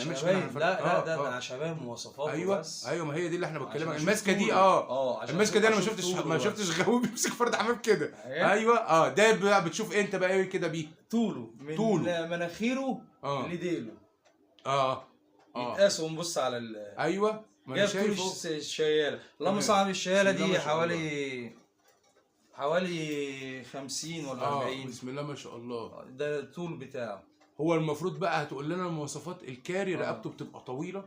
نعملش شباب. منها فرق. لا ده انا شباب مواصفات. ايوه بس. ايوه، ما هي دي اللي احنا بنتكلم عشان الماسكه دي. عشان الماسكه دي انا أشوف طوله ما بس. شفتش غاوي بيمسك فرد حمام كده. أيوة. ايوه ده بقى بتشوف إيه انت بقى ايه كده بيه طوله من طوله. مناخيره لديله. اه يتقاس ونبص على ايوه، ما انا جاب طول شايفه. الشياله. اللهم صل على الشياله بسم الله دي ما شاء حوالي 50 ولا 40. بسم الله ما شاء الله. ده الطول بتاعه. هو المفروض بقى هتقول لنا المواصفات. الكاري رقبته بتبقى طويله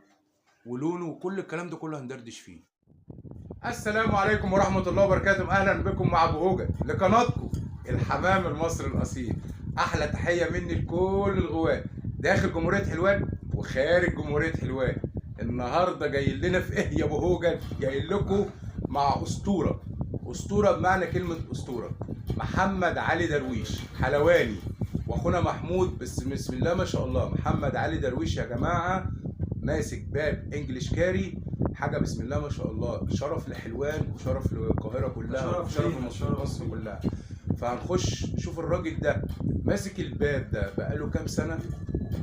ولونه وكل الكلام ده كله هندردش فيه. السلام عليكم ورحمه الله وبركاته. اهلا بكم مع ابو هوجة لقناتكم الحمام المصري الاصيل. احلى تحيه مني لكل الغواة داخل جمهوريه حلوان وخارج جمهوريه حلوان. النهارده جاي لنا في ايه يا ابو هوجة؟ جاي لكم مع اسطوره بمعنى كلمه اسطوره. محمد علي درويش حلواني، واخونا محمود. بسم الله ما شاء الله. محمد علي درويش يا جماعه ماسك باب انجليش كاري، حاجه بسم الله ما شاء الله. شرف لحلوان وشرف للقاهره كلها وشرف لمصر كلها. فهنخش نشوف الراجل ده ماسك الباب ده بقاله كام سنه،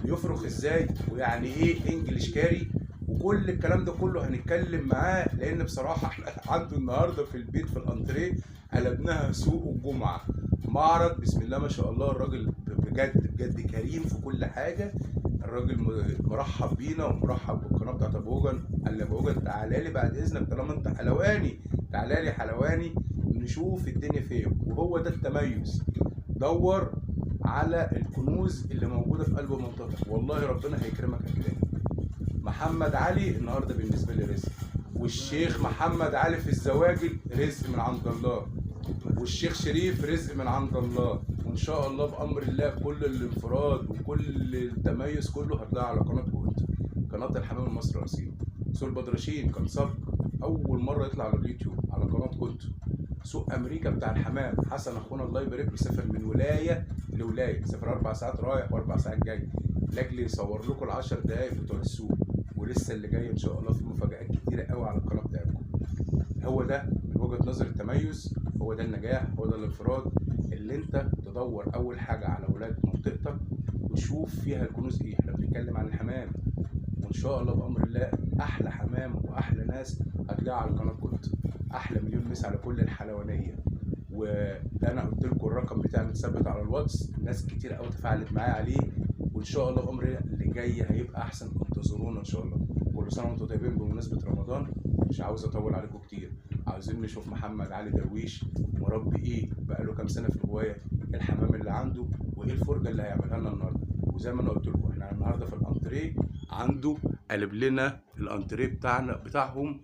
بيفرخ ازاي، ويعني ايه انجليش كاري، وكل الكلام ده كله هنتكلم معاه. لان بصراحه احنا عنده النهارده في البيت في الانتريه قلبناها سوق الجمعه، معرض. بسم الله ما شاء الله. الراجل بجد كريم في كل حاجه. الراجل مرحب بينا ومرحب بالقناه بتاعت ابو هوجة. قال لي ابو هوجة تعالى لي بعد اذنك طالما انت حلواني، تعالى لي حلواني نشوف الدنيا فين. وهو ده التميز. دور على الكنوز اللي موجوده في قلب منطقتك، والله ربنا هيكرمك هتلاقي. محمد علي النهارده بالنسبه لي رزق، والشيخ محمد علي في الزواجل رزق من عند الله، والشيخ شريف رزق من عند الله. وان شاء الله بامر الله كل الانفراد وكل التميز كله هتلاقيه على قناتكم انتوا، قناه الحمام المصري الاصيل. سوق البدرشين كان سبق اول مره يطلع على اليوتيوب على قناتكم انتوا. سوق امريكا بتاع الحمام حسن اخونا الله يبارك له سافر من ولايه لولايه، سافر 4 ساعات رايح و4 ساعات جاي لاجل يصور لكم ال10 دقايق بتوع السوق. ولسه اللي جاي ان شاء الله في مفاجآت كتيره قوي على القناه بتاعتكم. هو ده من وجهه نظر التميز، هو ده النجاح، هو ده الانفراد. اللي انت تدور اول حاجه على اولاد منطقتك وشوف فيها الكنوز ايه. احنا بنتكلم عن الحمام، وان شاء الله بامر الله احلى حمام واحلى ناس هتلاقيها على قناتكم انتوا. احلى مليون مسا على كل الحلوانيه. وده انا قلت لكم الرقم بتاعي متثبت على الواتس، ناس كتير قوي تفاعلت معايا عليه. وان شاء الله بامر الله اللي جاي هيبقى احسن. انتظرونا ان شاء الله. كل سنه وانتم طيبين بمناسبه رمضان. مش عاوز اطول عليكم كتير. عاوزين نشوف محمد علي درويش مربي ايه، بقاله كام سنه في الهوايه، الحمام اللي عنده، وايه الفرجه اللي هيعملها لنا النهارده. وزي ما انا قلت لكم احنا النهارده في الانتريه عنده قلب لنا الانتريه بتاعهم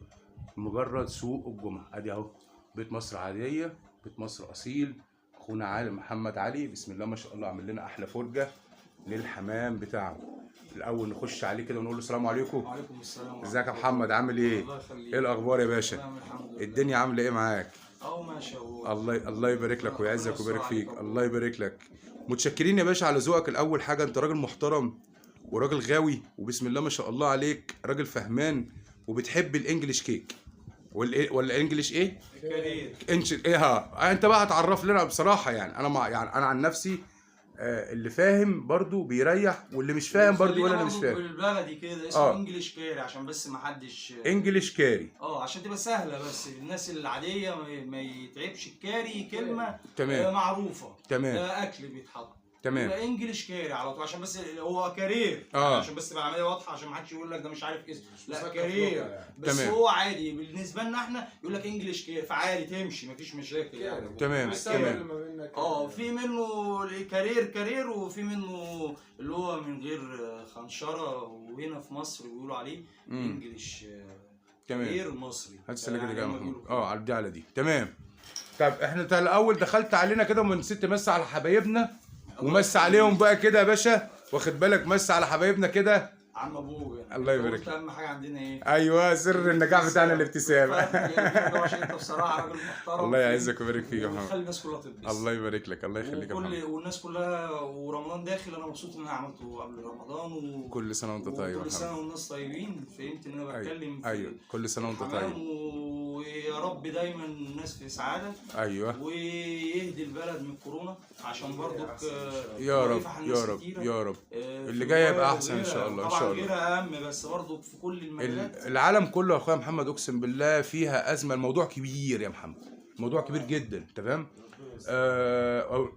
مجرد سوق الجمعه. ادي اهو بيت مصر عاديه، بيت مصر اصيل. اخونا علي محمد علي بسم الله ما شاء الله عامل لنا احلى فرجه للحمام بتاعه. الاول نخش عليه كده ونقول له السلام عليكم. وعليكم السلام. ازيك يا محمد عامل ايه؟ الله يخليك. ايه الاخبار يا باشا؟ تمام الحمد لله. الدنيا عامله ايه معاك؟ ماشي يا الله يبارك لك ويعزك ويبارك فيك. الله يبارك لك. متشكرين يا باشا على ذوقك. الاول حاجه انت راجل محترم وراجل غاوي، وبسم الله ما شاء الله عليك راجل فهمان وبتحب الانجليش كيك ولا انجليش ايه؟ كارير. ايه انت بقى هتعرف لنا بصراحه. يعني انا عن نفسي اللي فاهم برضو بيريح، واللي مش فاهم برضو يقول انا مش فاهم. بالبلدي كده اسمه انجليش كاري عشان بس ما حدش. انجليش كاري عشان تبقى سهله بس الناس العاديه ما يتعبش. الكاري كلمه تمام معروفه. تمام. ده اكل بيتحط. تمام. انجليش كاري على طول عشان بس هو كارير. عشان بس تبقى العمليه واضحه عشان ما حدش يقول لك ده مش عارف اسمه. لا كارير بس تمام. هو عادي بالنسبه لنا احنا يقول لك انجليش كاري فعادي تمشي مفيش مشاكل يعني. تمام. في منه كارير وفي منه اللي هو من غير خنشره. وهنا في مصر بيقولوا عليه انجليش كارير مصري. هات السلاجه دي يا محمود. على دي على دي. تمام. طب احنا الاول دخلت علينا كده ونسيت تمسي على حبايبنا ومس عليهم بقى كده يا باشا. واخد بالك مس على حبايبنا كده. عم ابوه الله يبارك. اهم حاجه عندنا ايه؟ ايوه سر النجاح بتاعنا الابتسامه. عشان انت بصراحه راجل محترم. الله يعزك ويبارك فيك يا محمد. خلي الناس كلها تلبس. الله يبارك لك. الله يخليك يا محمد. والناس كلها ورمضان داخل انا مبسوط ان انا عملته قبل رمضان. كل سنه وانت طيب. كل سنه والناس طيبين. فهمت ان انا بتكلم ايوه كل سنه وانت طيب. ويا رب دايما الناس في سعاده. ايوه. ويهدي البلد من كورونا عشان برضك يا رب يا رب يا رب. اللي جاي يبقى احسن ان شاء الله. ان شاء الله. غيرها اهم، بس برضك في كل المجالات. العالم كله يا اخويا محمد اقسم بالله فيها ازمه. الموضوع كبير يا محمد، موضوع كبير جدا. تمام.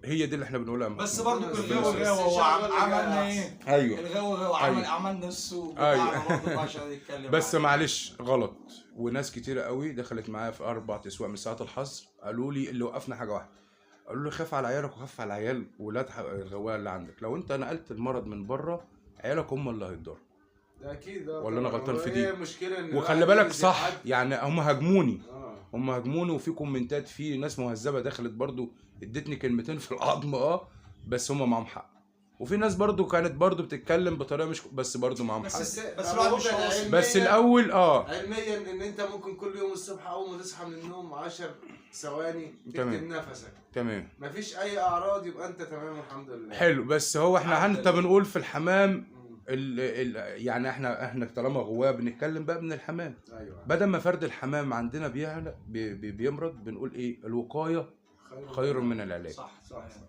هي دي اللي احنا بنقولها. بس برضه الغاوي عملنا ايه؟ ايوه. الغاوي عملنا السوق ايوه. عشان نتكلم. بس معلش غلط، وناس كتيره قوي دخلت معايا في 4 اسواق من ساعات الحظر قالوا لي اللي وقفنا حاجه واحده، قالوا لي خاف على عيالك وخاف على عيال ولاد الغوايه اللي عندك. لو انت نقلت المرض من بره عيالك هم اللي هيتضروا. ده اكيد. ولا انا غلطان في دي؟ مشكله وخلي بالك صح، يعني هم هاجموني. هم هاجموني، وفي كومنتات، في ناس مهذبه دخلت برضو ادتني كلمتين في العظم بس هم معاهم حق. وفي ناس برضو كانت برضو بتتكلم بطريقه مش، بس برضو معاهم حق. بس الاول علميا ان انت ممكن كل يوم الصبح اول ما تصحى من النوم 10 ثواني تكتم نفسك. تمام. مفيش اي اعراض، يبقى انت تمام الحمد لله. حلو. بس هو احنا حتى بنقول في الحمام يعني احنا طالما غواه بنتكلم بقى من الحمام. ايوه. بدل ما فرد الحمام عندنا بيمرض بنقول ايه؟ الوقايه خير من العلاج. صح.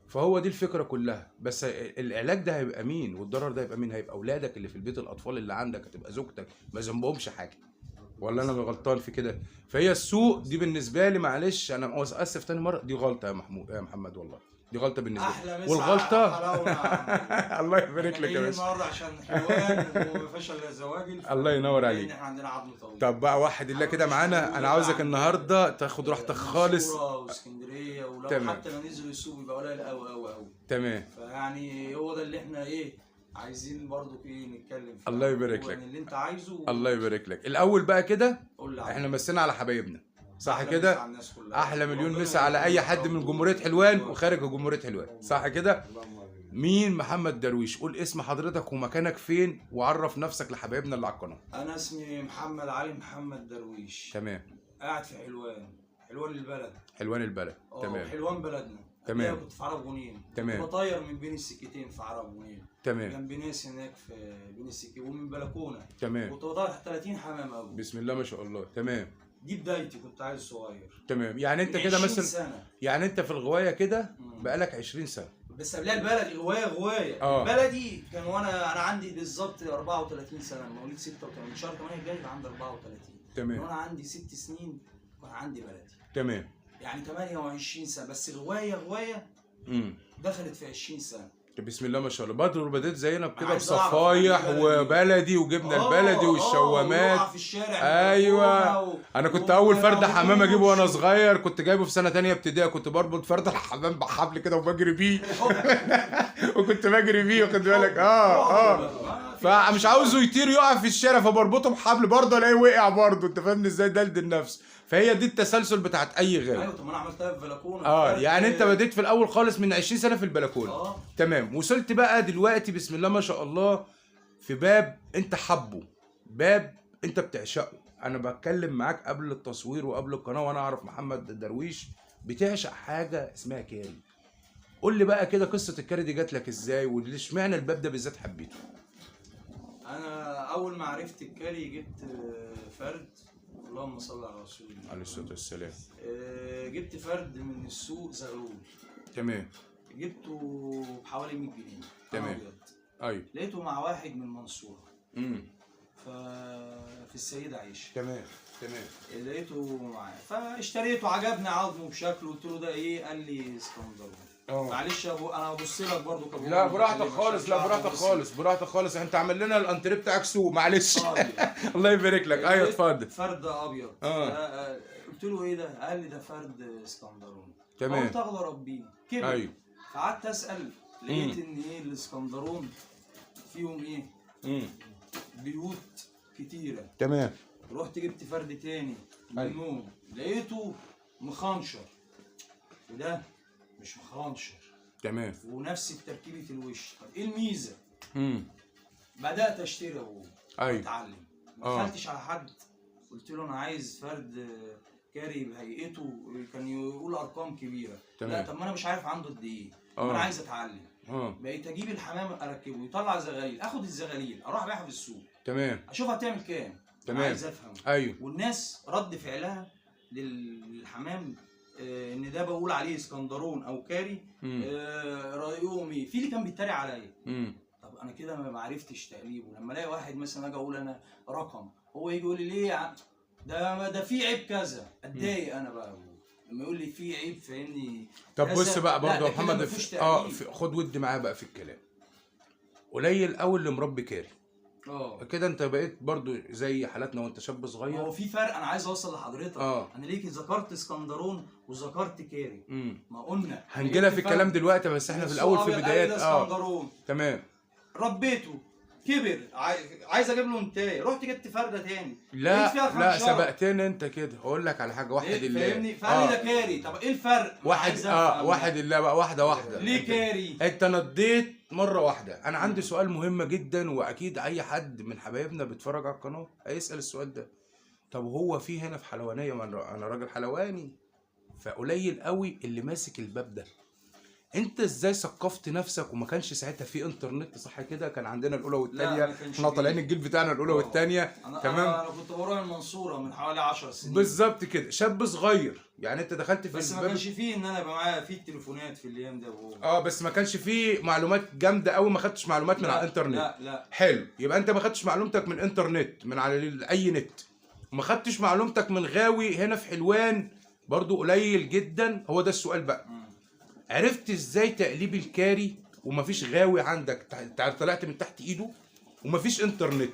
فهو دي الفكره كلها. بس العلاج ده هيبقى مين؟ والضرر ده هيبقى مين؟ هيبقى اولادك اللي في البيت، الاطفال اللي عندك، هتبقى زوجتك ما ذنبهمش حاجه. ولا انا غلطان في كده؟ فهي السوق دي بالنسبه لي، معلش انا اسف تاني مره، دي غلطه يا محمد والله، دي غلطه بالنسبه لي. والغلطه الله يبارك لك يا باشا. النهارده عشان حلوان وفشل الزواج. الله ينور عليك. احنا عندنا عظم طويل. طب بقى واحد الله كده معانا، انا عاوزك النهارده تاخد راحتك خالص. واسكندريه، ولو حتى ما نزل السوق يبقى قليل قوي. تمام. فيعني هو ده اللي احنا عايزين برضو نتكلم فيه. الله يبارك لك. اللي انت عايزه. الله يبارك لك. الاول بقى كده احنا مسينا على حبايبنا، صح كده؟ احلى مليون مسا على اي حد من جمهوريه حلوان وخارج جمهوريه حلوان، صح كده؟ مين محمد درويش؟ قول اسم حضرتك ومكانك فين، وعرف نفسك لحبايبنا اللي على القناه. انا اسمي محمد علي محمد درويش. تمام. قاعد في حلوان البلد. حلوان البلد. تمام. حلوان بلدنا. تمام. كنت في عرب غنيم. تمام. كنت بطير من بين السكتين في عرب غنيم. تمام. جنب ناس هناك في بين السكتين ومن بلكونه. تمام. كنت بطير 30 حمام ابو. بسم الله ما شاء الله. تمام. دي بدايتي، كنت عيل صغير. تمام. يعني انت كده مثلا سنة. يعني انت في الغوايه كده بقالك 20 سنه. بس قبلها البلد غوايه. بلدي كان انا عندي بالظبط 34 سنه، مواليد 86 شهر 8 الجاي عندي 34. تمام. وانا عندي 6 سنين كان عندي بلدي. تمام. يعني 28 سنه، بس غوايه دخلت في 20 سنه. بسم الله ما شاء الله. بدأت زينا كده بصفايح وبلدي وجبنه البلدي والشوامات في الشارع. ايوه. انا كنت اول فرد حمام اجيبه وانا صغير، كنت جايبه في سنه 8 ابتدائي، كنت بربط فرد الحمام بحبل كده وبجري بيه وكنت بجري بيه، واخد بالك؟ فمش عاوزه يطير يقع في الشارع، فبربطه بحبل برضه الاقيه وقع برضه. انت فاهمني ازاي؟ دلدل نفسه. فهي دي التسلسل بتاعت اي غاوي. ايوه. طب ما انا عملتها في البلكونه. يعني انت بديت في الاول خالص من 20 سنه في البلكونه. تمام. وصلت بقى دلوقتي بسم الله ما شاء الله في باب انت حبه، باب انت بتعشقه. انا بتكلم معاك قبل التصوير وقبل القناه وانا اعرف محمد درويش بتعشق حاجه اسمها كاري. قول لي بقى كده قصه الكاري دي جات لك ازاي، وليش معنى الباب ده بالذات حبيته؟ انا اول ما عرفت الكاري جبت فرد، اللهم صل على رسول الله عليه الصلاه والسلام. جبت فرد من السوق زغلول. تمام. جبته بحوالي 100 جنيه. تمام. ايوه. لقيته مع واحد من المنصوره. في السيده عيشه. تمام. لقيته معايا فاشتريته، عجبني عظمه بشكله. قلت له ده ايه؟ قال لي اسكندراني. معلش يا ابو انا هبص لك برضه كابو. لا براحتك خالص، لا براحتك خالص. انت عامل لنا الانتريه بتاعك سوق، معلش الله يبارك لك. ايوه اتفضل. فرد ابيض. قلت له ايه ده؟ قال لي ده فرد اسكندراني. تمام. قلت اغضب بيه كده. ايوه. فقعدت اسال، لقيت ان الاسكندرون فيهم بيوت كتيره. تمام. رحت جبت فرد تاني منهم، لقيته مخنشر وده مش مخنشر. تمام. ونفس تركيبه الوش. طب ايه الميزه؟ بدات اشتري اتعلم. ما دخلتش على حد قلت له انا عايز فرد كاري بهيئته، كان يقول ارقام كبيره. تمام. لا طب ما انا مش عارف عنده قد ايه. انا عايز اتعلم. بقيت اجيب الحمام اركبه يطلع زغاليل، اخد الزغاليل اروح ابيعها في السوق. تمام. اشوفها بتعمل كام. تمام. عايز افهم. ايوه. والناس رد فعلها للحمام ان ده بقول عليه اسكندرون او كاري. رايهم ايه؟ في اللي كان بيتريق عليا. طب انا كده ما عرفتش تقليبه. لما الاقي واحد مثلا اجي اقول انا رقم، هو يجي يقول لي ليه يا عم ده في عيب كذا، اتضايق انا بقى لما يقول لي في عيب، فاهمني؟ طب بص بقى برضه يا محمد، خد ودي معايا بقى في الكلام. قليل قوي اللي مربي كاري. كده انت بقيت برضو زي حالاتنا وانت شاب صغير. هو في فرق انا عايز اوصل لحضرتك. انا ليك ذكرت اسكندرون وذكرت كاري. ما قلنا هنجيلها في الكلام دلوقتي، بس احنا في الاول في بدايات اسكندرون تمام. ربيته كبر، عايز اجيب له انتايه، رحت جبت فرده تاني. لا سبقتني انت كده. اقول لك على حاجه، واحد الله فاهمني؟ فقال لي ده كاري. طب ايه الفرق؟ واحد الله بقى، واحده ليه كاري؟ انت نضيت مره واحده. انا عندي سؤال مهم جدا، واكيد اي حد من حبايبنا بيتفرج على القناه هيسال السؤال ده. طب هو في هنا في حلوانيه، ما انا راجل حلواني، فقليل قوي اللي ماسك الباب ده. انت ازاي ثقفت نفسك؟ وما كانش ساعتها في انترنت، صح كده؟ كان عندنا الاولى والثانيه، احنا طالعين الجيل بتاعنا الاولى والثانيه. تمام. انا كنت بروح المنصوره من حوالي 10 سنين بالظبط كده، شاب صغير يعني. انت دخلت في بس ما كانش فيه ان انا يبقى معايا في التليفونات في الايام ده بس ما كانش فيه معلومات جامده قوي. ما خدتش معلومات من على الانترنت. لا حلو، يبقى انت ما خدتش معلومتك من الانترنت، من على اي نت. وما خدتش معلومتك من غاوي هنا في حلوان، برضو قليل جدا. هو ده السؤال بقى. عرفت ازاي تقليب الكاري ومفيش غاوي عندك طلعت من تحت ايده ومفيش انترنت؟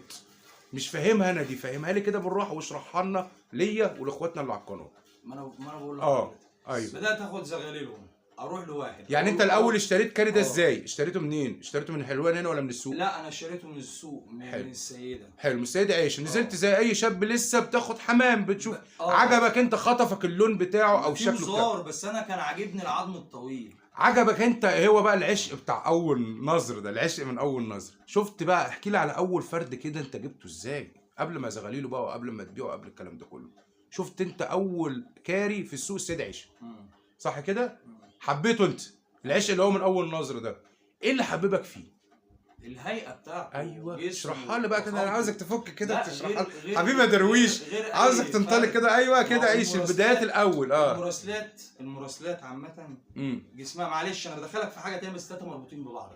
مش فاهمها انا دي، فاهمها لي كده بالراحه واشرحها لنا ليا ولاخواتنا اللي على القناه. ما انا بقول لك ايوه. بدات اخد زغاليلهم، اروح لواحد. يعني انت الاول اشتريت كاري ده ازاي؟ اشتريته منين؟ اشتريته من حلوان هنا ولا من السوق؟ لا انا اشتريته من السوق، من السيده. حلو، من السيده عيشه. نزلت زي اي شاب لسه بتاخد حمام، بتشوف عجبك انت، خطفك اللون بتاعه او شكله بتاعه. بس انا كان عاجبني العظم الطويل. عجبك انت. هو بقى العشق بتاع اول نظر ده، العشق من اول نظر. شفت بقى؟ احكي لي على اول فرد كده انت جبته ازاي، قبل ما زغاليله بقى وقبل ما تبيعه قبل الكلام ده كله. شفت انت اول كاري في السوق السيد عيشه، صح كده؟ حبيته انت، العشق اللي هو من اول نظر ده. ايه اللي حببك فيه؟ الهيئه بتاعته. ايوه، اشرحها لي بقى كده. انا عاوزك تفك كده تشرحها لي حبيبي يا درويش. عاوزك تنطلق كده. ايوه كده، عيش البدايات الاول. المراسلات عامه جسمها، معلش انا بدخلك في حاجه تانية بس التلاته مربوطين ببعض.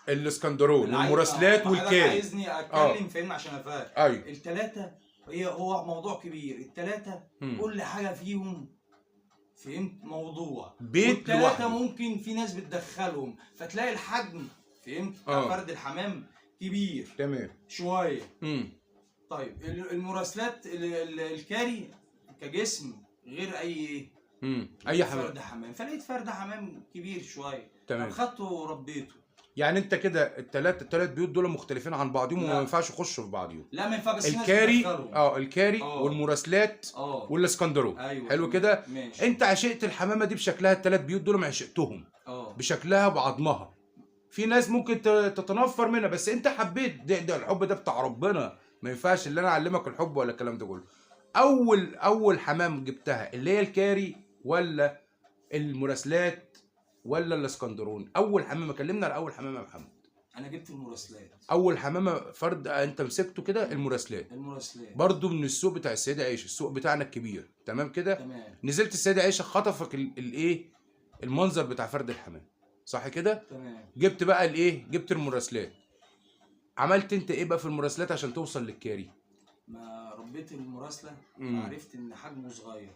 الاسكندرون والمراسلات والكاري. عايزني اتكلم فاهمني عشان افهم. ايوه التلاته هو موضوع كبير. التلاته كل حاجه فيهم فهمت موضوع. بيت لوحده. ممكن في ناس بتدخلهم فتلاقي الحجم فهمت فرد الحمام كبير تمام شويه. طيب المراسلات الكاري كجسم غير اي حمام. فرد حمام، فلقيت فرد حمام كبير شويه تمام، خدته وربيته. يعني انت كده الثلاث بيوت دول مختلفين عن بعضهم وما ينفعش يخشوا في بعضهم. لا ما ينفع. بس الكاري الكاري والمراسلات والاسكندرون. أيوة. حلو كده. ماشي. انت عشقت الحمامه دي بشكلها، الثلاث بيوت دول ما عشقتهم بشكلها بعظمها. في ناس ممكن تتنفر منها، بس انت حبيت ده الحب ده بتاع ربنا. ما ينفعش اللي انا اعلمك الحب ولا الكلام ده كله. اول حمام جبتها اللي هي الكاري ولا المراسلات ولا الاسكندرون؟ اول حمامه، كلمنا على اول حمامه يا محمد. انا جبت المراسلات. اول حمامه فرد انت مسكته كده المراسلات برضو من السوق بتاع السيده عيشه، السوق بتاعنا الكبير. تمام كده. تمام. نزلت السيده عيشه، خطفك المنظر بتاع فرد الحمام، صح كده؟ تمام. جبت بقى جبت المراسلات. عملت انت ايه بقى في المراسلات عشان توصل للكاري؟ ما ربيت المراسله فعرفت ان حجمه صغير.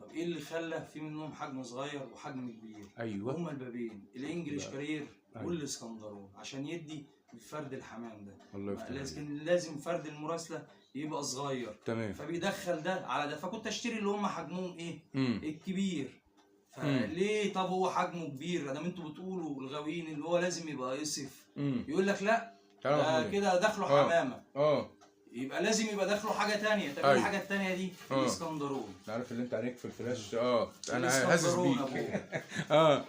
طب ايه اللي خلى في منهم حجم صغير وحجم كبير؟ ايوه، هما البابين الانجليش كارير والاسكندرون عشان يدي فرد الحمام ده. الله يفتح. لازم فرد المراسله يبقى صغير. تمام. فبيدخل ده على ده، فكنت اشتري اللي هم حجمهم الكبير. فليه؟ طب هو حجمه كبير، ادام انتوا بتقولوا الغاويين اللي هو لازم يبقى يصف. يقول لك لا ده كده داخله حمامه. يبقى لازم يبقى داخله حاجه ثانيه. طب الحاجه الثانيه دي الاسكندرون. عارف اللي انت عليك في الفلاش. انا حاسس بيك.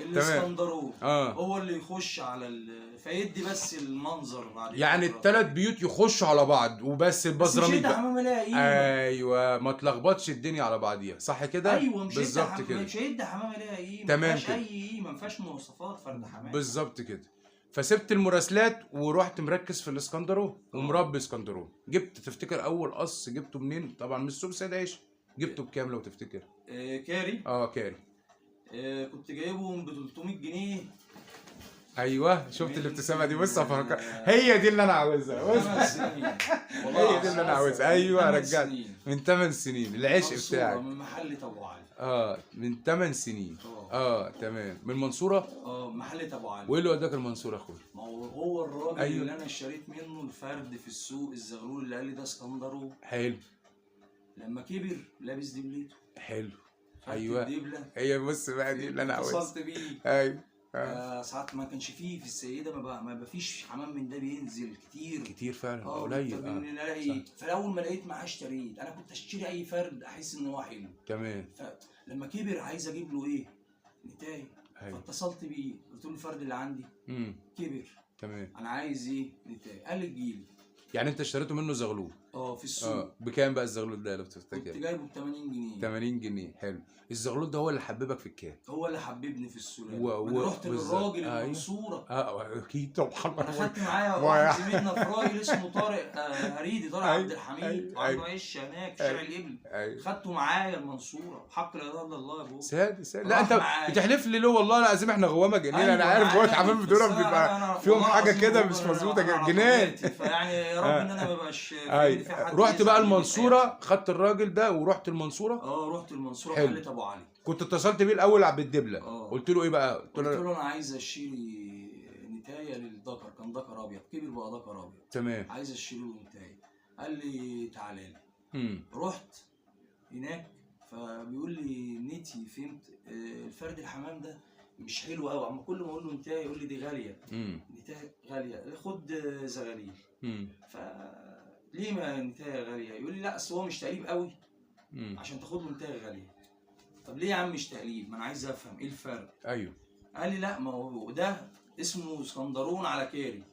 الاسكندرون هو اللي يخش على فيدي بس المنظر بعد. يعني الثلاث بيوت يخشوا على بعض وبس البزراميط. مش حمامه ليها قيمه. ايوه، ما تلخبطش الدنيا على بعضيها، صح كده؟ ايوه، مش هيدي حمامه ليها قيمه. تمام. ما فيهاش اي قيمه، ما فيهاش مواصفات فرد حمام. بالظبط كده. فسبت المراسلات ورحت مركز في الاسكندرون ومربي اسكندرون. جبت تفتكر اول قص جبته منين؟ طبعا من السوق السيد عيشه. جبته بكام لو تفتكر؟ كاري كاري. كنت جايبهم ب 300 جنيه. ايوه شفت الابتسامه دي، بص افرجك، هي دي اللي انا عاوزها، بص 8 سنين هي دي اللي انا عاوزها. ايوه رجعت من 8 سنين العشق بتاعك. من محل ابو علي. من 8 سنين. تمام، من المنصوره. محل ابو علي. وايه اللي وداك المنصوره يا اخويا؟ ما هو الراجل أيوة. اللي انا اشتريت منه الفرد في السوق الزغلول اللي قال لي ده اسكندرو. حلو. لما كبر لابس دبلته. حلو. ايوه الدبلة. هي بص بقى دي اللي انا عاوزها. اتصلت بيه. ايوه. ساعات ما كانش فيه في السيده ما فيش حمام من ده بينزل كتير فعلا قليل. الاقي فاول ما لقيت معاه اشتريت. انا كنت اشتري اي فرد احس ان هو حلو. تمام. فلما كبر عايز اجيب له ايه؟ نتايه. فاتصلت بيه قلت له الفرد اللي عندي كبر. تمام. انا عايز ايه؟ نتايه. قال لي تجيلي. يعني انت اشتريته منه زغلول؟ في السوق. بكام بقى الزغلول ده لو تفتكر؟ كنت جايبه ب 80 جنيه. 80 جنيه. حلو. الزغلول ده هو اللي حببك في الكام؟ هو اللي حببني في السلالة. انا رحت للراجل المنصورة. اكيد طبعا. انا خدت معايا واحد زميلنا في راجل اسمه طارق هريدي، طارق عبد الحميد، عنده عش هناك في شارع الابل. خدته معايا المنصورة بحق لا اله الا الله يا ابو. ساد. لا انت بتحلف لي ليه؟ والله العظيم احنا غوامه جنين. انا عارف جوه حمام دول بيبقى فيهم حاجه كده مش مظبوطه جنان. فيعني يا رب ان انا ما بقاش. رحت بقى المنصورة، خدت الراجل ده ورحت المنصورة. رحت المنصورة محل ابو علي. كنت اتصلت بيه الاول بالدبله. قلت له ايه بقى؟ قلت له انا عايز اشيلي نتايه للذكر، كان ذكر ابيض كبر بقى ذكر ابيض. تمام. عايز اشيله نتايه. قال لي تعالى لي. رحت هناك فبيقول لي نتي فهمت الفرد الحمام ده مش حلو قوي. اما كل ما اقول له نتايه يقول لي دي غاليه. نتايه غاليه خد زغاليل. ليه ما نتايه غاليه؟ يقول لي لا اصل هو مش تقليب قوي عشان تاخد له نتايه غاليه. طب ليه يا عم مش تقليب؟ ما انا عايز افهم ايه الفرق. ايوه. قال لي لا ما هو ده اسمه اسكندرون على كاري.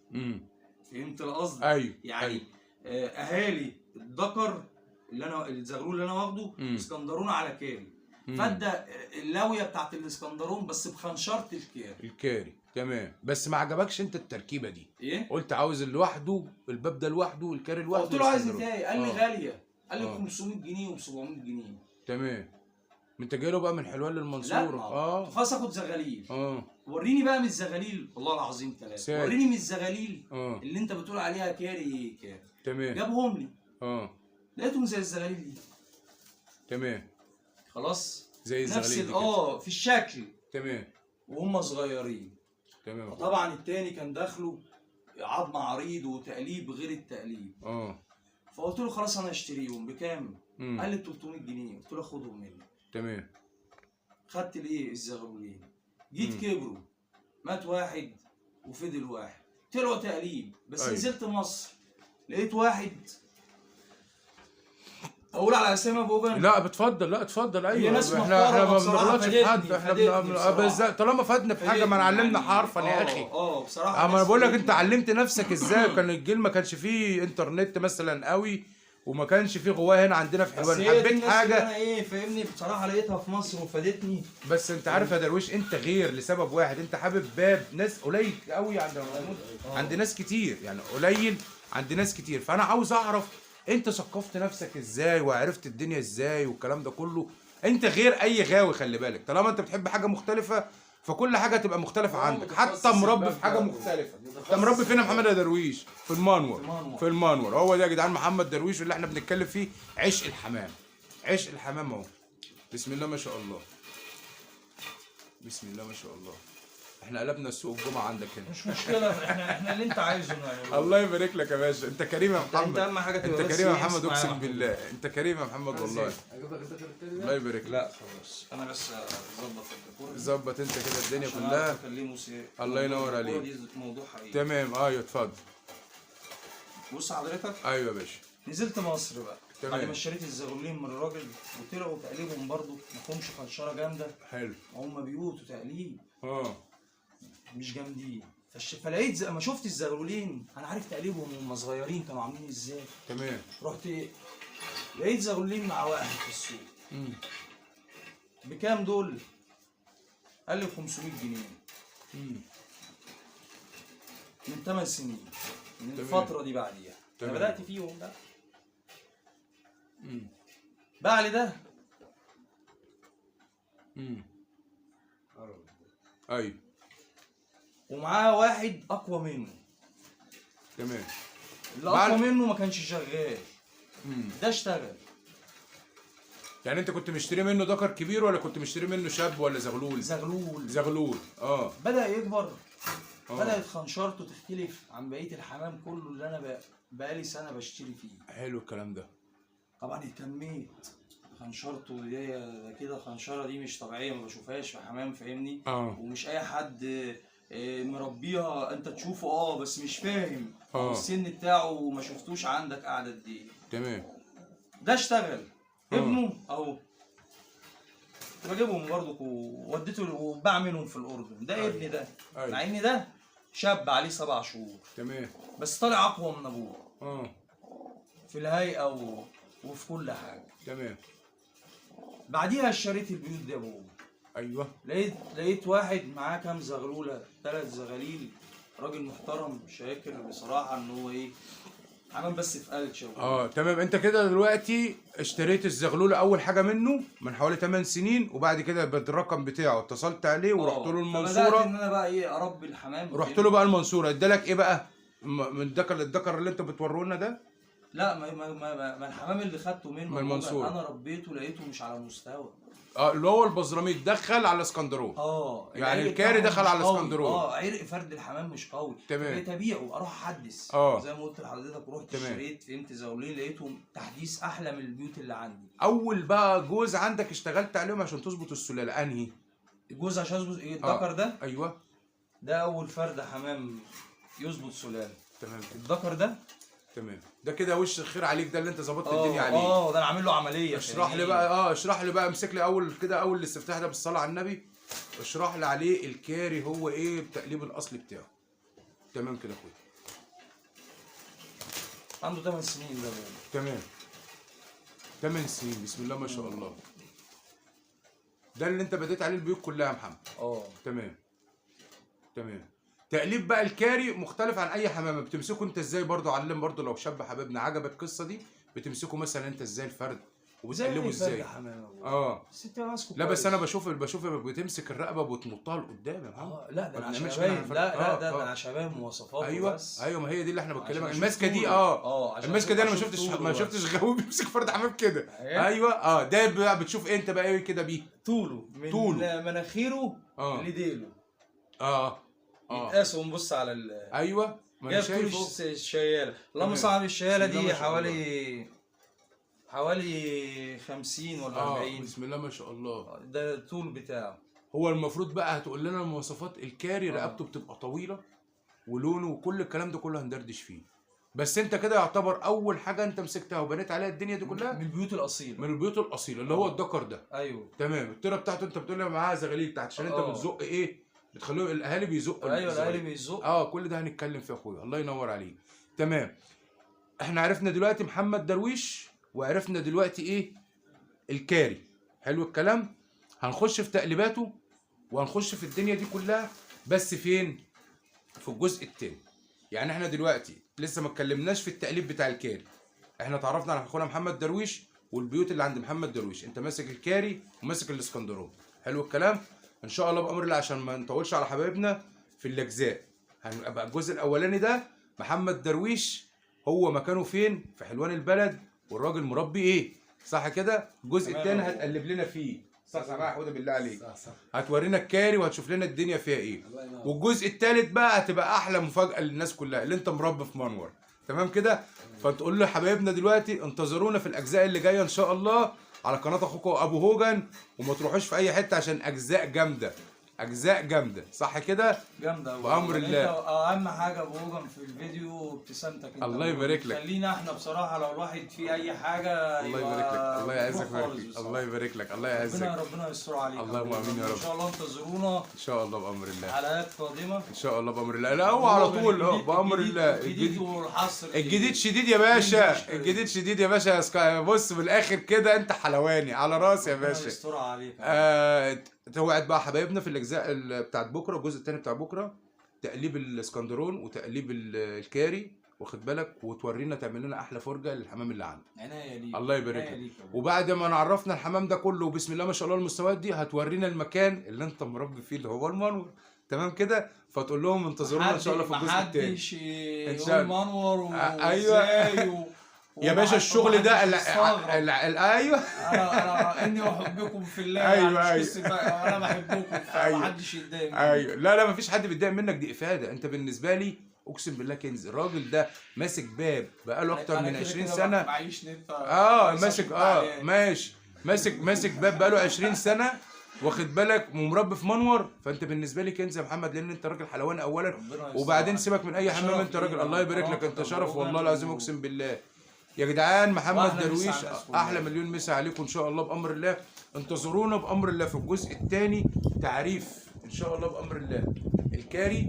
فهمت القصد؟ ايوه. يعني اهالي الذكر اللي انا الزغلول اللي انا واخده اسكندرون على كاري. فادى اللاويه بتاعت الاسكندرون بس بخنشره الكاري. تمام. بس ما عجبكش انت التركيبه دي؟ ايه؟ قلت عاوز لوحده، الباب ده لوحده، الكاري لوحده. قلت له عايز نتايه. قال لي غاليه. قال لي 500 جنيه و 700 جنيه. تمام. انت جاي له بقى من حلوان للمنصوره. خلاص اخد زغاليل. وريني بقى من الزغاليل والله العظيم 3. وريني من الزغاليل اللي انت بتقول عليها كاري. تمام. جابهم لي. لقيتهم زي الزغاليل دي. تمام. خلاص زي الزغاليل دي في الشكل. تمام. وهم صغيرين. تمام. طبعا التاني كان داخله عظم عريض وتقليب غير التقليب. فقلت له خلاص انا اشتريهم بكام؟ قال لي 300 جنيه. قلت له خدهم مني. تمام. خدت الايه الزغلولين. جيت كبروا مات واحد وفضل واحد طلعوا تقليب بس. نزلت مصر لقيت واحد. اقول على اسامي ابو جن؟ لا بتفضل. لا اتفضل. ايوه احنا ما بنغلطش في حد. احنا طالما فادنا في حاجه ما نعلمنا حرفا يا اخي. بصراحه انا بقول لك انت علمت نفسك ازاي. كان الجيل ما كانش فيه انترنت مثلا قوي وما كانش فيه غوايه هنا عندنا في حلوان. حبيت حاجه انا فاهمني بصراحه لقيتها في مصر وفادتني. بس انت عارف يا درويش انت غير لسبب واحد. انت حابب باب ناس قليل قوي عند ناس كتير. يعني قليل عند ناس كتير. فانا عاوز اعرف انت ثقفت نفسك ازاي وعرفت الدنيا ازاي والكلام ده كله. انت غير اي غاوي. خلي بالك طالما انت بتحب حاجه مختلفه فكل حاجه تبقى مختلفه عندك. حتى مربي في حاجه مختلفه. انت مربي فين يا محمد يا درويش؟ في المنور. هو ده يا جدعان محمد درويش اللي احنا بنتكلم فيه. عشق الحمام. عشق الحمام اهو. بسم الله ما شاء الله. بسم الله ما شاء الله. احنا قلبنا السوق الجمعه عندك هنا. مش مشكله. احنا اللي انت عايزه نعمله. الله يبارك لك يا باشا. انت كريم يا محمد. انت اهم حاجه تبقى انت كريم يا محمد اقسم بالله. انت كريم يا محمد والله. الله يبارك لك. لا خلاص انا بس اظبط الديكور. ظبط انت كده الدنيا كلها. الله ينور عليك. دي موضوع حقيقي. تمام. ايوه اتفضل. بص حضرتك. ايوه يا باشا. نزلت مصر بقى. تمام. بعد ما اشتريت الزغلولين من الراجل وطلعوا تقليبهم برضو ما فيهمش خنشره جامده. حلو. هم بيوت وتقليب. مش جامدين. فلقيت اما شفت الزغلولين انا عارف تقليبهم وهم صغيرين كانوا عاملين ازاي. تمام. رحت لقيت زغلولين مع واحد في السوق. بكام دول؟ قال لي 500 جنيه. من 8 سنين. من الفترة دي بعديها. انا بدأت فيهم بقى. بعد ده ايوه. ومعاه واحد اقوى منه. تمام. اللي اقوى منه ما كانش شغال. ده اشتغل. يعني انت كنت مشتري منه ذكر كبير ولا كنت مشتري منه شاب ولا زغلول؟ زغلول. بدأ يكبر. بدأت خنشرته تختلف عن بقية الحمام كله اللي انا بقالي سنة بشتري فيه. حلو الكلام ده. طبعا اهتميت. خنشرته دي كده، خنشرة دي مش طبيعية، ما بشوفهاش في حمام، فاهمني؟ ومش اي حد مربيها انت تشوفه بس مش فاهم السن بتاعه، ما شفتوش عندك قاعدة قد ايه. تمام. ده اشتغل. ابنه اهو بجيبهم برضك ووديته وبعملهم في الاردن. ده ابني ده. مع ان ده شاب عليه 7 شهور. تمام. بس طالع اقوى من ابوه. في الهيئه وفي كل حاجه. تمام. بعديها اشتريت البيوت دي ابوه. ايوه. لقيت واحد معاه كام زغلوله، 3 زغاليل، راجل محترم شاكر بصراحه ان هو عمل بس في قلش. تمام. انت كده دلوقتي اشتريت الزغلول اول حاجه منه من حوالي 8 سنين، وبعد كده بالرقم بتاعه اتصلت عليه ورحت له المنصوره. بدات ان انا بقى اربي الحمام. رحت له بقى المنصوره، ادالك ايه بقى من الذكر اللي انت بتوريه لنا ده؟ لا، ما الحمام اللي خدته منه من المنصوره انا ربيته لقيته مش على مستوى. اللي هو البزراميط دخل على اسكندرون. يعني الكاري دخل على اسكندرون. عرق فرد الحمام مش قوي. تمام. بقيت ابيعه اروح احدث. زي ما قلت لحضرتك، رحت اشتريت فهمت زغلولين، لقيتهم تحديث احلى من البيوت اللي عندي. اول بقى جوز عندك اشتغلت عليهم عشان تظبط السلاله انهي؟ الجوز عشان يظبط الذكر ده. ايوه. ده اول فرد حمام يظبط سلاله. تمام. الذكر ده. تمام. ده كده وش الخير عليك، ده اللي انت ظبطت الدنيا عليه. ده انا عامل له عمليه. اشرح لي بقى اشرح لي بقى، امسك لي اول كده، اول الاستفتاح ده بالصلاه على النبي. اشرح لي عليه الكاري هو ايه التقليب الاصلي بتاعه. تمام كده اخويا. عنده 8 سنين ده بقى. تمام. 8 سنين، بسم الله ما شاء الله. ده اللي انت بديت عليه البيوت كلها يا محمد. تمام. تمام. تقليب بقى الكاري مختلف عن اي حمامه، بتمسكه انت ازاي برضه؟ علم برضه لو شاب حبيبنا عجبك القصه دي، بتمسكه مثلا انت ازاي الفرد وبتقلبه ازاي؟ لا بس انا بشوفك بتمسك الرقبه وبتنطها لقدام يا محمد. لا ده انا شباب. لا ده انا شباب مواصفات. ايوه ما هي دي اللي احنا بنتكلم. الماسكه دي الماسكه دي انا ما شفتش غاوي بيمسك فرد حمام كده. ايوه ده بقى بتشوف انت بقى ايه كده بيه؟ طوله من مناخيره لديله. يتقاس ونبص على ايوه ما انا شايفه. الشياله. اللهم صل. الشياله دي حوالي 50 ولا 40. بسم الله ما شاء الله. ده الطول بتاعه. هو المفروض بقى هتقول لنا المواصفات. الكاري رقبته بتبقى طويله ولونه وكل الكلام ده كله هندردش فيه. بس انت كده يعتبر اول حاجه انت مسكتها وبنيت عليها الدنيا دي كلها من البيوت الاصيله. من البيوت الاصيله اللي هو الدكر ده. ايوه. تمام. التيره بتاعته انت بتقول لي معاها زغاليل تحت عشان انت بتزق بتخليهم الاهالي بيزقوا. ايوه الاهالي بيزقوا. كل ده هنتكلم فيه يا اخويا. الله ينور عليك. تمام. احنا عرفنا دلوقتي محمد درويش، وعرفنا دلوقتي الكاري. حلو الكلام. هنخش في تقليباته وهنخش في الدنيا دي كلها، بس فين؟ في الجزء التاني. يعني احنا دلوقتي لسه ما اتكلمناش في التقليب بتاع الكاري. احنا اتعرفنا على اخونا محمد درويش والبيوت اللي عند محمد درويش. انت ماسك الكاري وماسك الاسكندرون. حلو الكلام. ان شاء الله بامر الله عشان ما نطولش على حبايبنا في الاجزاء، هنبقى الجزء الاولاني ده محمد درويش هو مكانه فين في حلوان البلد والراجل مربي صح كده. الجزء الثاني هتقلب لنا فيه صح يا حوده بالله عليك. هتورينا الكاري وهتشوف لنا الدنيا فيها ايه. والجزء الثالث بقى هتبقى احلى مفاجاه للناس كلها اللي انت مربي في منور. تمام كده. فتقول له حبايبنا دلوقتي انتظرونا في الاجزاء اللي جايه ان شاء الله على قناه اخوكم ابو هوجن، وما تروحوش في اي حته عشان اجزاء جامده. اجزاء جامده صح كده. جامده بامر الله. اهم حاجه ابو هوجن في الفيديو ابتسامتك انت. الله يبارك لك. خلينا احنا بصراحه لو الواحد فيه اي حاجه الله يبارك لك. الله يعزك. الله يبارك لك. الله يعزك. ربنا يستر عليك. اللهم امين يا رب. ان شاء الله انتظرونا ان شاء الله بامر الله. حلقات قادمه ان شاء الله بامر الله. لا هو على طول بامر الله. الجديد والحصر. الجديد شديد يا باشا. الجديد شديد يا باشا. بص من الاخر كده انت حلواني على راسي يا باشا. ربنا يستر عليك. توعد بقى حبايبنا في الاجزاء بتاعت بكره، الجزء الثاني بتاع بكره، تقليب الاسكندرون وتقليب الكاري واخد بالك، وتورينا تعمل لنا احلى فرجه للحمام اللي عندك. عناية ليك، الله يبارك عناية لك. ليك يا أبو. وبعد ما نعرفنا الحمام ده كله وبسم الله ما شاء الله المستويات دي، هتورينا المكان اللي انت مربي فيه اللي هو المنور، تمام كده؟ فتقول لهم انتظرونا ان شاء الله في الجزء الثاني. محدش إن شاء يقول منور أيوة. وازاي يا باشا الشغل ده ايوه انا اني احبكم في الله. أيوة، يعني أيوة. مش قصة بقى، انا بحبكم أيوة. فمحدش يتضايق مني. ايوه، لا مفيش حد بيتضايق منك، دي افاده. انت بالنسبه لي اقسم بالله كنز. الراجل ده ماسك باب بقاله اكتر أنا من كده 20 كده سنه. معيش نت. ماسك ماشي، ماسك باب بقاله 20 سنه، واخد بالك، ومربي في منور. فانت بالنسبه لي كنز يا محمد، لان انت راجل حلواني اولا، وبعدين سيبك من اي حمام، انت راجل الله يبارك لك، انت شرف والله العظيم اقسم بالله. يا جدعان محمد درويش احلى مليون مسا عليكم ان شاء الله بامر الله. انتظرونا بامر الله في الجزء الثاني، تعريف ان شاء الله بامر الله الكاري،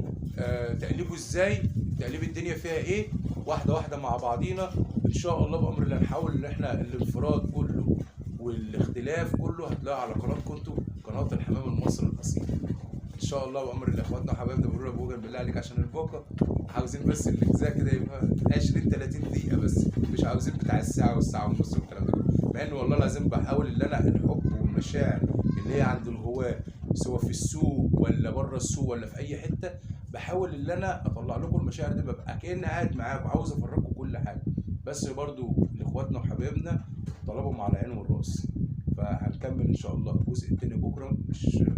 تقليبه ازاي، تقليب الدنيا فيها ايه، واحده واحده مع بعضينا ان شاء الله بامر الله. نحاول ان احنا الانفراد كله والاختلاف كله هتلاقوا على قناتكم انتوا، قناه الحمام المصري الاصيل ان شاء الله بامر الله. اخواتنا وحبايبنا بيقولوا لي ابو هوجن بالله عليك عشان الباقه عاوزين بس الاجزاء كده يبقى 20 30 دقيقه بس، مش عاوزين بتاع الساعه والساعه ونص والكلام ده، مع ان والله العظيم بحاول ان انا الحب والمشاعر اللي هي عند الهواه سواء في السوق ولا بره السوق ولا في اي حته، بحاول ان انا اطلع لكم المشاعر دي، ببقى كاني قاعد معاكم عاوز افرجكم كل حاجه. بس برضو لاخواتنا وحبايبنا طلبهم على العين والراس. فهنكمل ان شاء الله الجزء الثاني بكره،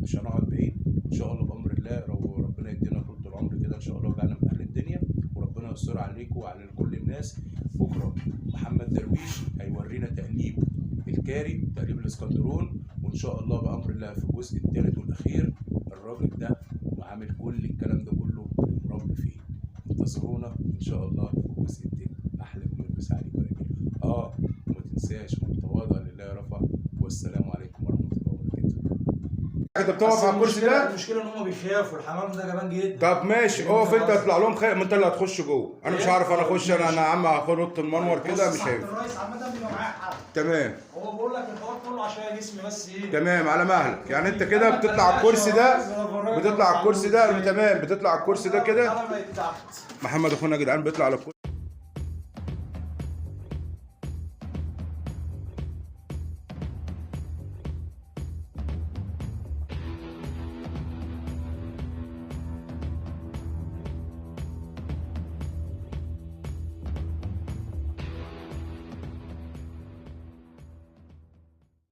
مش هنقعد بعيد ان شاء الله بامر الله. ربنا يدينا طول العمر كده ان شاء الله ويجعلنا من اهل الدنيا، وربنا يستر عليكم وعلى كل الناس. بكره محمد درويش هيورينا تقليب الكاري، تقليب الاسكندرون، وان شاء الله بامر الله في الجزء الثالث والاخير الراجل ده وعامل كل الكلام ده كله مربي فيه. انتظرونا ان شاء الله في الجزء الثاني. احلى من البس عليكم يا رجاله. وما تنساش من تواضع لله رفع. والسلام عليكم ورحمه الله وبركاته. انت بتقف على الكرسي ده؟ المشكله ان هم بيخافوا، الحمام ده جبان جدا. طب ماشي، اقف انت اطلع لهم خير، ما انت اللي هتخش جوه، انا مش عارف انا اخش، انا يا عم هاخد اوضه المنور كده مش هينفع. الرئيس عامه بيبقى معاه حد. تمام، هو بقول لك الحوار كله عشان جسمي بس ايه. تمام على مهلك. يعني انت كده بتطلع على الكرسي ده، بتطلع على الكرسي ده تمام، بتطلع على الكرسي ده كده. محمد اخونا يا جدعان بيطلع على الكرسي.